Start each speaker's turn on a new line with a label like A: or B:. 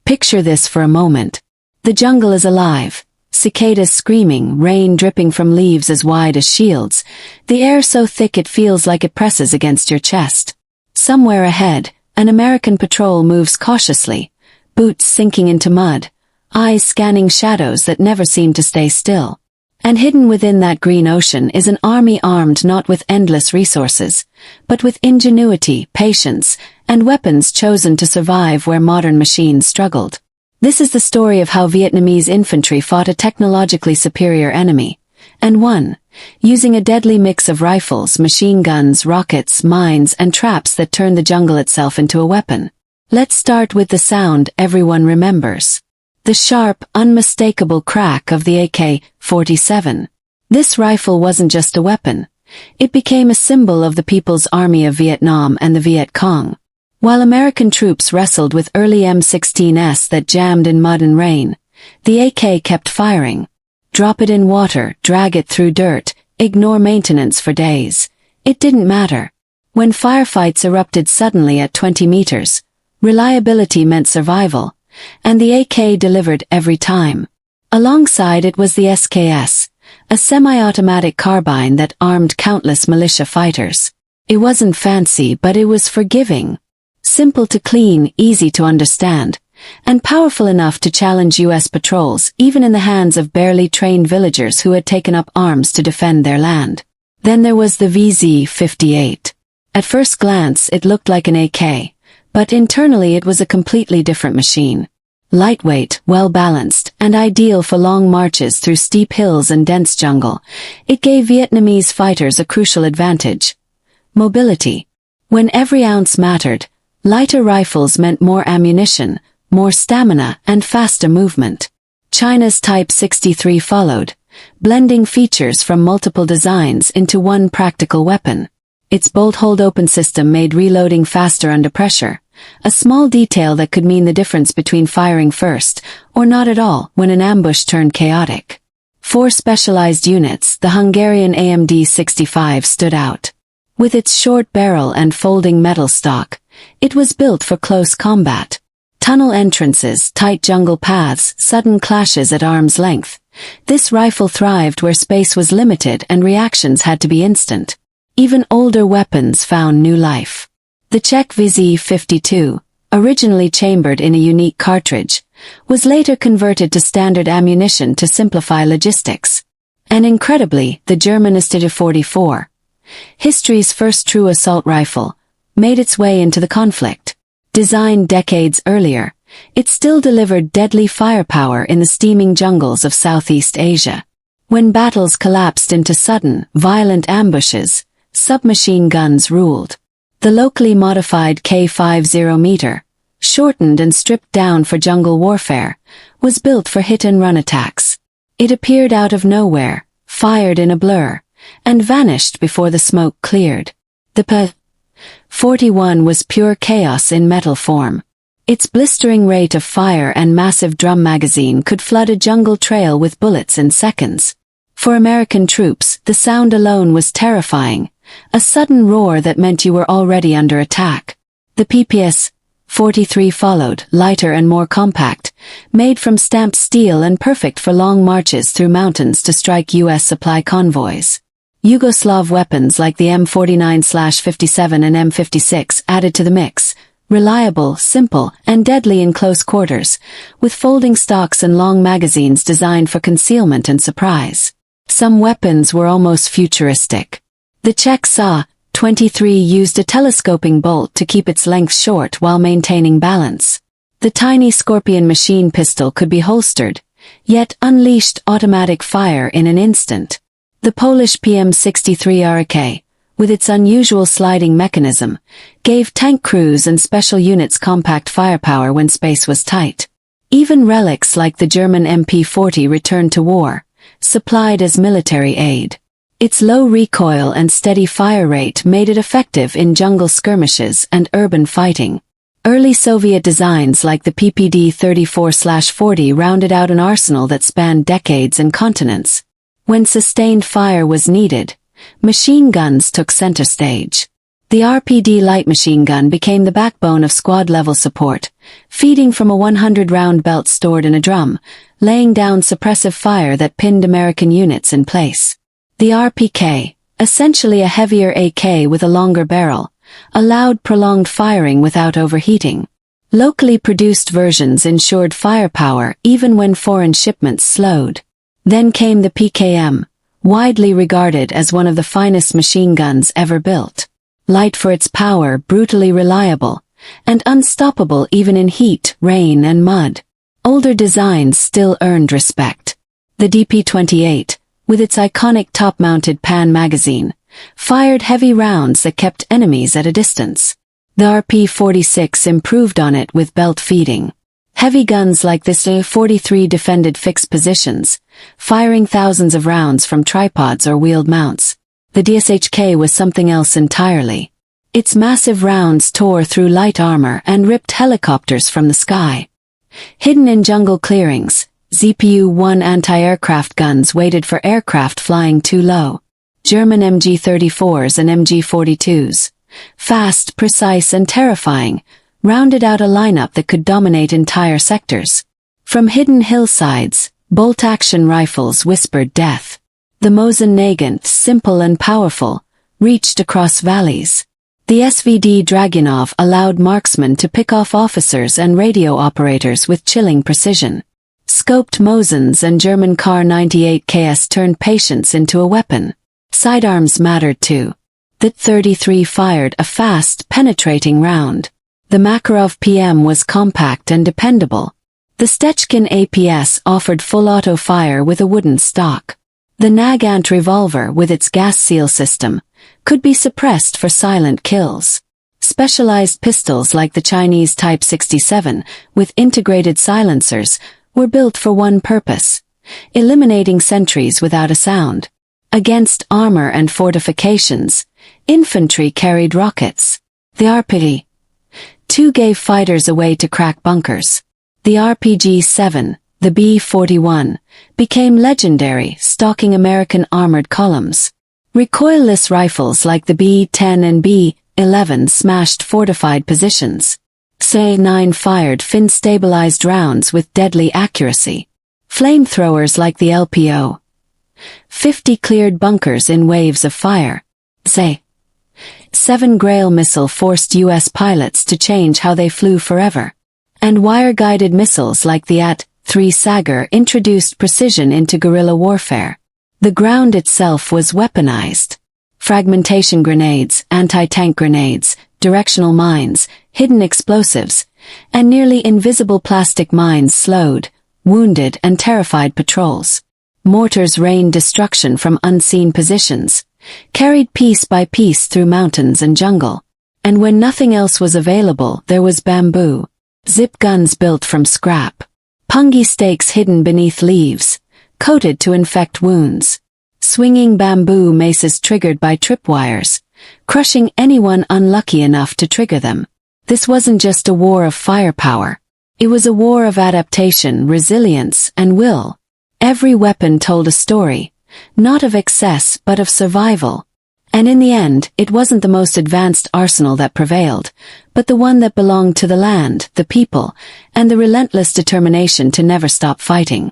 A: Picture this for a moment. The jungle is alive. Cicadas screaming, rain dripping from leaves as wide as shields, the air so thick it feels like it presses against your chest. Somewhere ahead, an American patrol moves cautiously, boots sinking into mud, eyes scanning shadows that never seem to stay still. And hidden within that green ocean is an army armed not with endless resources, but with ingenuity, patience, and weapons chosen to survive where modern machines struggled. This is the story of how Vietnamese infantry fought a technologically superior enemy, and won, using a deadly mix of rifles, machine guns, rockets, mines, and traps that turned the jungle itself into a weapon. Let's start with the sound everyone remembers. The sharp, unmistakable crack of the AK-47. This rifle wasn't just a weapon. It became a symbol of the People's Army of Vietnam and the Viet Cong. While American troops wrestled with early M16s that jammed in mud and rain, the AK kept firing. Drop it in water, drag it through dirt, ignore maintenance for days. It didn't matter. When firefights erupted suddenly at 20 meters, reliability meant survival, and the AK delivered every time. Alongside it was the SKS, a semi-automatic carbine that armed countless militia fighters. It wasn't fancy, but it was forgiving. Simple to clean, easy to understand, and powerful enough to challenge U.S. patrols even in the hands of barely trained villagers who had taken up arms to defend their land. Then there was the VZ-58. At first glance it looked like an AK, but internally it was a completely different machine. Lightweight, well-balanced, and ideal for long marches through steep hills and dense jungle, it gave Vietnamese fighters a crucial advantage: mobility. When every ounce mattered, lighter rifles meant more ammunition, more stamina, and faster movement. China's Type 63 followed, blending features from multiple designs into one practical weapon. Its bolt-hold-open system made reloading faster under pressure, a small detail that could mean the difference between firing first or not at all when an ambush turned chaotic. For specialized units, the Hungarian AMD-65 stood out. With its short barrel and folding metal stock, it was built for close combat. Tunnel entrances, tight jungle paths, sudden clashes at arm's length. This rifle thrived where space was limited and reactions had to be instant. Even older weapons found new life. The Czech VZ-52, originally chambered in a unique cartridge, was later converted to standard ammunition to simplify logistics. And incredibly, the German Statewide, history's first true assault rifle, made its way into the conflict. Designed decades earlier, it still delivered deadly firepower in the steaming jungles of Southeast Asia. When battles collapsed into sudden, violent ambushes, submachine guns ruled. The locally modified K50 shortened and stripped down for jungle warfare, was built for hit-and-run attacks. It appeared out of nowhere, fired in a blur, and vanished before the smoke cleared. The P-41 was pure chaos in metal form. Its blistering rate of fire and massive drum magazine could flood a jungle trail with bullets in seconds. For American troops, the sound alone was terrifying, a sudden roar that meant you were already under attack. The PPS-43 followed, lighter and more compact, made from stamped steel and perfect for long marches through mountains to strike U.S. supply convoys. Yugoslav weapons like the M49/57 and M56 added to the mix, reliable, simple, and deadly in close quarters, with folding stocks and long magazines designed for concealment and surprise. Some weapons were almost futuristic. The Czech SA-23 used a telescoping bolt to keep its length short while maintaining balance. The tiny Scorpion machine pistol could be holstered, yet unleashed automatic fire in an instant. The Polish PM63 RK, with its unusual sliding mechanism, gave tank crews and special units compact firepower when space was tight. Even relics like the German MP40 returned to war, supplied as military aid. Its low recoil and steady fire rate made it effective in jungle skirmishes and urban fighting. Early Soviet designs like the PPD-34/40 rounded out an arsenal that spanned decades and continents. When sustained fire was needed, machine guns took center stage. The RPD light machine gun became the backbone of squad-level support, feeding from a 100-round belt stored in a drum, laying down suppressive fire that pinned American units in place. The RPK, essentially a heavier AK with a longer barrel, allowed prolonged firing without overheating. Locally produced versions ensured firepower even when foreign shipments slowed. Then came the PKM, widely regarded as one of the finest machine guns ever built. Light for its power, brutally reliable, and unstoppable even in heat, rain, and mud. Older designs still earned respect. The DP-28, with its iconic top-mounted pan magazine, fired heavy rounds that kept enemies at a distance. The RP-46 improved on it with belt feeding. Heavy guns like this U-43 defended fixed positions, firing thousands of rounds from tripods or wheeled mounts. The DSHK was something else entirely. Its massive rounds tore through light armor and ripped helicopters from the sky. Hidden in jungle clearings, ZPU-1 anti-aircraft guns waited for aircraft flying too low. German MG-34s and MG-42s, fast, precise, and terrifying, rounded out a lineup that could dominate entire sectors. From hidden hillsides, bolt-action rifles whispered death. The Mosin Nagant, simple and powerful, reached across valleys. The SVD Dragunov allowed marksmen to pick off officers and radio operators with chilling precision. Scoped Mosins and German Kar 98KS turned patience into a weapon. Sidearms mattered too. The 33 fired a fast, penetrating round. The Makarov PM was compact and dependable. The Stechkin APS offered full auto fire with a wooden stock. The Nagant revolver with its gas seal system could be suppressed for silent kills. Specialized pistols like the Chinese Type 67 with integrated silencers were built for one purpose: eliminating sentries without a sound. Against armor and fortifications, infantry carried rockets. The RPG-2 gave fighters a way to crack bunkers. The RPG-7, the B-41, became legendary, stalking American armored columns. Recoilless rifles like the B-10 and B-11 smashed fortified positions. SA-9 fired fin-stabilized rounds with deadly accuracy. Flamethrowers like the LPO-50 cleared bunkers in waves of fire. SA-7 Grail missile forced U.S. pilots to change how they flew forever. And wire-guided missiles like the AT-3 Sagar introduced precision into guerrilla warfare. The ground itself was weaponized. Fragmentation grenades, anti-tank grenades, directional mines, hidden explosives, and nearly invisible plastic mines slowed, wounded, and terrified patrols. Mortars rained destruction from unseen positions, carried piece by piece through mountains and jungle. And when nothing else was available, there was bamboo. Zip guns built from scrap. Pungi stakes hidden beneath leaves, coated to infect wounds. Swinging bamboo maces triggered by tripwires, crushing anyone unlucky enough to trigger them. This wasn't just a war of firepower. It was a war of adaptation, resilience, and will. Every weapon told a story, not of excess but of survival. And in the end, it wasn't the most advanced arsenal that prevailed, but the one that belonged to the land, the people, and the relentless determination to never stop fighting.